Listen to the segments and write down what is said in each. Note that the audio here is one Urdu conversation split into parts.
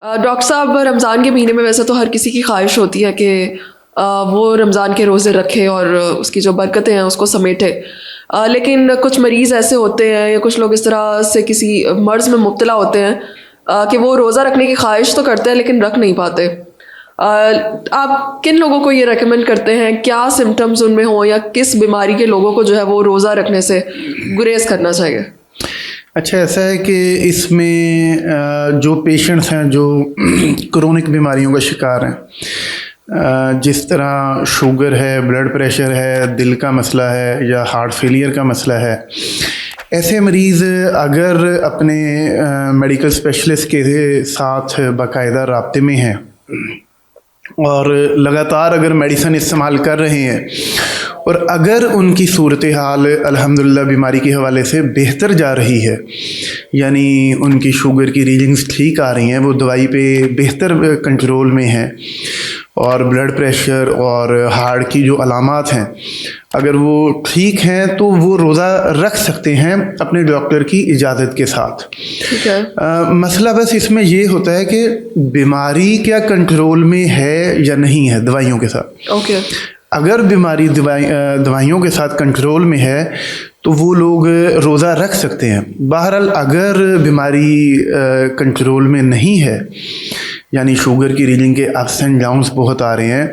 ڈاکٹر صاحب، رمضان کے مہینے میں ویسے تو ہر کسی کی خواہش ہوتی ہے کہ وہ رمضان کے روزے رکھے اور اس کی جو برکتیں ہیں اس کو سمیٹے، لیکن کچھ مریض ایسے ہوتے ہیں یا کچھ لوگ اس طرح سے کسی مرض میں مبتلا ہوتے ہیں کہ وہ روزہ رکھنے کی خواہش تو کرتے ہیں لیکن رکھ نہیں پاتے. آپ کن لوگوں کو یہ ریکمینڈ کرتے ہیں؟ کیا سمٹمز ان میں ہوں یا کس بیماری کے لوگوں کو جو ہے وہ روزہ رکھنے سے گریز کرنا چاہیے؟ اچھا، ایسا ہے کہ اس میں جو پیشنٹس ہیں جو کرونک بیماریوں کا شکار ہیں، جس طرح شوگر ہے، بلڈ پریشر ہے، دل کا مسئلہ ہے یا ہارٹ فیلئر کا مسئلہ ہے، ایسے مریض اگر اپنے میڈیکل اسپیشلسٹ کے ساتھ باقاعدہ رابطے میں ہیں اور لگاتار اگر میڈیسن استعمال کر رہے ہیں اور اگر ان کی صورتحال الحمدللہ بیماری کے حوالے سے بہتر جا رہی ہے، یعنی ان کی شوگر کی ریڈنگز ٹھیک آ رہی ہیں، وہ دوائی پہ بہتر کنٹرول میں ہیں، اور بلڈ پریشر اور ہارٹ کی جو علامات ہیں اگر وہ ٹھیک ہیں، تو وہ روزہ رکھ سکتے ہیں اپنے ڈاکٹر کی اجازت کے ساتھ. مسئلہ بس اس میں یہ ہوتا ہے کہ بیماری کیا کنٹرول میں ہے یا نہیں ہے دوائیوں کے ساتھ. اگر بیماری دوائیوں کے ساتھ کنٹرول میں ہے تو وہ لوگ روزہ رکھ سکتے ہیں. بہرحال اگر بیماری کنٹرول میں نہیں ہے، یعنی شوگر کی ریڈنگ کے اپس اینڈ ڈاؤنس بہت آ رہے ہیں،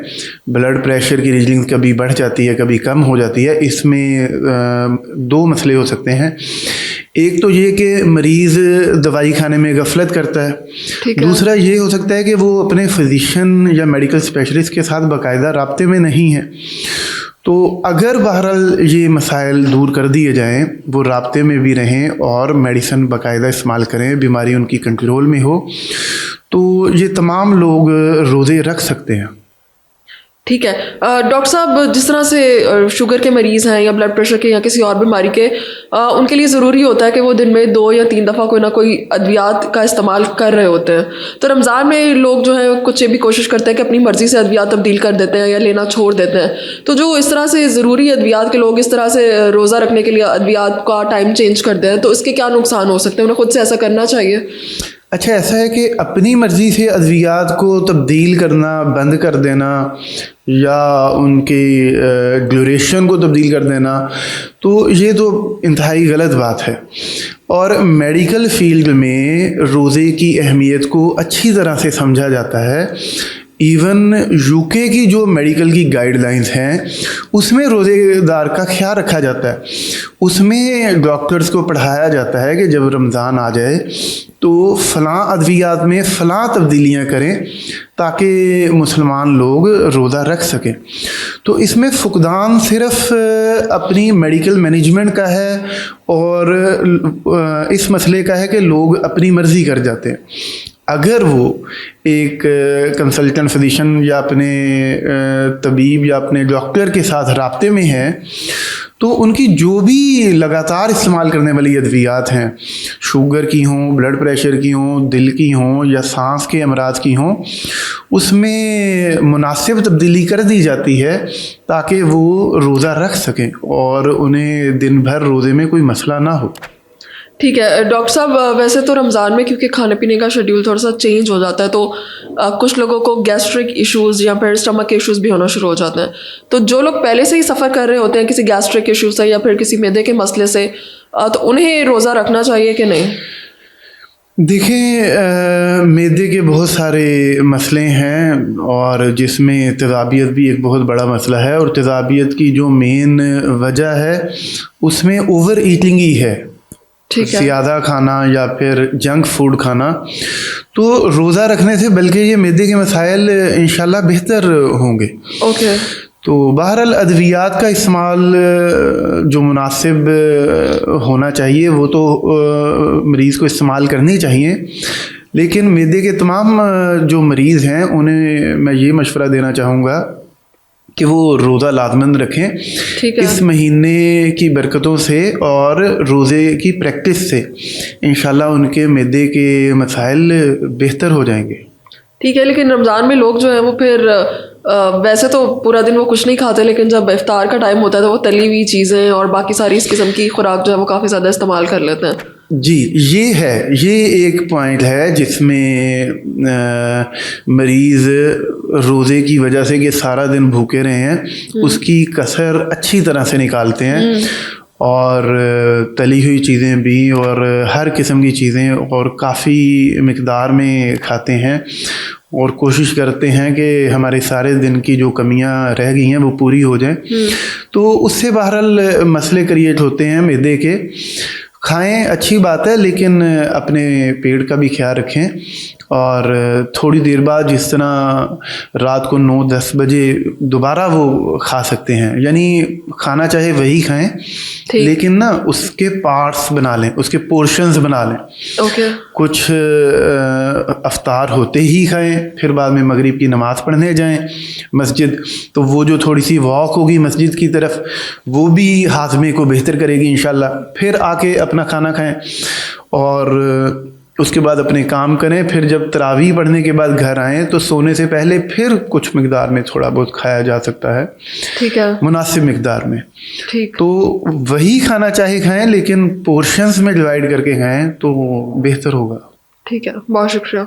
بلڈ پریشر کی ریڈنگ کبھی بڑھ جاتی ہے کبھی کم ہو جاتی ہے، اس میں دو مسئلے ہو سکتے ہیں. ایک تو یہ کہ مریض دوائی کھانے میں غفلت کرتا ہے، دوسرا یہ ہو سکتا ہے کہ وہ اپنے فزیشین یا میڈیکل اسپیشلسٹ کے ساتھ باقاعدہ رابطے میں نہیں ہے. تو اگر بہرحال یہ مسائل دور کر دیے جائیں، وہ رابطے میں بھی رہیں اور میڈیسن باقاعدہ استعمال کریں، بیماری ان کی کنٹرول میں ہو، تو یہ تمام لوگ روزے رکھ سکتے ہیں. ٹھیک ہے ڈاکٹر صاحب، جس طرح سے شوگر کے مریض ہیں یا بلڈ پریشر کے یا کسی اور بیماری کے، ان کے لیے ضروری ہوتا ہے کہ وہ دن میں 2 یا 3 دفعہ کوئی نہ کوئی ادویات کا استعمال کر رہے ہوتے ہیں. تو رمضان میں لوگ جو ہیں کچھ یہ بھی کوشش کرتے ہیں کہ اپنی مرضی سے ادویات تبدیل کر دیتے ہیں یا لینا چھوڑ دیتے ہیں. تو جو اس طرح سے ضروری ادویات کے لوگ اس طرح سے روزہ رکھنے کے لیے ادویات کا ٹائم چینج کرتے ہیں، تو اس کے کیا نقصان ہو سکتے ہیں؟ انہیں خود سے ایسا کرنا چاہیے؟ اچھا، ایسا ہے کہ اپنی مرضی سے ادویات کو تبدیل کرنا، بند کر دینا یا ان کی ڈیوریشن کو تبدیل کر دینا، تو یہ تو انتہائی غلط بات ہے. اور میڈیکل فیلڈ میں روزے کی اہمیت کو اچھی طرح سے سمجھا جاتا ہے. ایون UK کی جو میڈیکل کی گائیڈ لائنز ہیں اس میں روزے دار کا خیال رکھا جاتا ہے. اس میں ڈاکٹرز کو پڑھایا جاتا ہے کہ جب رمضان آ جائے تو فلاں ادویات میں فلاں تبدیلیاں کریں تاکہ مسلمان لوگ روزہ رکھ سکیں. تو اس میں فقدان صرف اپنی میڈیکل مینجمنٹ کا ہے اور اس مسئلے کا ہے کہ لوگ اپنی مرضی کر جاتے ہیں. اگر وہ ایک کنسلٹنٹ فزیشین یا اپنے طبیب یا اپنے ڈاکٹر کے ساتھ رابطے میں ہیں تو ان کی جو بھی لگاتار استعمال کرنے والی ادویات ہیں، شوگر کی ہوں، بلڈ پریشر کی ہوں، دل کی ہوں یا سانس کے امراض کی ہوں، اس میں مناسب تبدیلی کر دی جاتی ہے تاکہ وہ روزہ رکھ سکیں اور انہیں دن بھر روزے میں کوئی مسئلہ نہ ہو. ٹھیک ہے ڈاکٹر صاحب، ویسے تو رمضان میں کیونکہ کھانے پینے کا شیڈیول تھوڑا سا چینج ہو جاتا ہے تو کچھ لوگوں کو گیسٹرک ایشوز یا پھر اسٹمک ایشوز بھی ہونا شروع ہو جاتے ہیں. تو جو لوگ پہلے سے ہی سفر کر رہے ہوتے ہیں کسی گیسٹرک ایشو سے یا پھر کسی معدے کے مسئلے سے، تو انہیں روزہ رکھنا چاہیے کہ نہیں؟ دیکھیں، معدے کے بہت سارے مسئلے ہیں اور جس میں تیزابیت بھی ایک بہت بڑا مسئلہ ہے، اور تیزابیت کی جو مین وجہ ہے اس میں اوور ایٹنگ ہی ہے، زیادہ کھانا یا پھر جنک فوڈ کھانا. تو روزہ رکھنے سے بلکہ یہ معدے کے مسائل انشاءاللہ بہتر ہوں گے. تو بہرحال ادویات کا استعمال جو مناسب ہونا چاہیے وہ تو مریض کو استعمال کرنی چاہیے، لیکن معدے کے تمام جو مریض ہیں انہیں میں یہ مشورہ دینا چاہوں گا کہ وہ روزہ لازمند رکھیں. اس مہینے کی برکتوں سے اور روزے کی پریکٹس سے انشاءاللہ ان کے معدے کے مسائل بہتر ہو جائیں گے. ٹھیک ہے، لیکن رمضان میں لوگ جو ہیں وہ پھر ویسے تو پورا دن وہ کچھ نہیں کھاتے، لیکن جب افطار کا ٹائم ہوتا ہے تو وہ تلی ہوئی چیزیں اور باقی ساری اس قسم کی خوراک جو ہے وہ کافی زیادہ استعمال کر لیتے ہیں. جی یہ ایک پوائنٹ ہے جس میں مریض روزے کی وجہ سے کہ سارا دن بھوکے رہے ہیں اس کی کسر اچھی طرح سے نکالتے ہیں، اور تلی ہوئی چیزیں بھی اور ہر قسم کی چیزیں اور کافی مقدار میں کھاتے ہیں، اور کوشش کرتے ہیں کہ ہمارے سارے دن کی جو کمیاں رہ گئی ہیں وہ پوری ہو جائیں. تو اس سے بہرحال مسئلے کریٹ ہوتے ہیں معدے کے. کھائیں اچھی بات ہے، لیکن اپنے پیٹ کا بھی خیال رکھیں، اور تھوڑی دیر بعد جس طرح رات کو 9-10 بجے دوبارہ وہ کھا سکتے ہیں. یعنی کھانا چاہے وہی کھائیں لیکن نا اس کے پارٹس بنا لیں، اس کے پورشنز بنا لیں. کچھ افطار ہوتے ہی کھائیں، پھر بعد میں مغرب کی نماز پڑھنے جائیں مسجد، تو وہ جو تھوڑی سی واک ہوگی مسجد کی طرف وہ بھی ہاضمے کو بہتر کرے گی انشاءاللہ. پھر آ کے اپنا کھانا کھائیں اور اس کے بعد اپنے کام کریں. پھر جب تراویح پڑھنے کے بعد گھر آئیں تو سونے سے پہلے پھر کچھ مقدار میں تھوڑا بہت کھایا جا سکتا ہے، ٹھیک ہے، مناسب مقدار میں. تو وہی کھانا چاہے کھائیں لیکن پورشنز میں ڈیوائڈ کر کے کھائیں تو بہتر ہوگا. ٹھیک ہے، بہت شکریہ.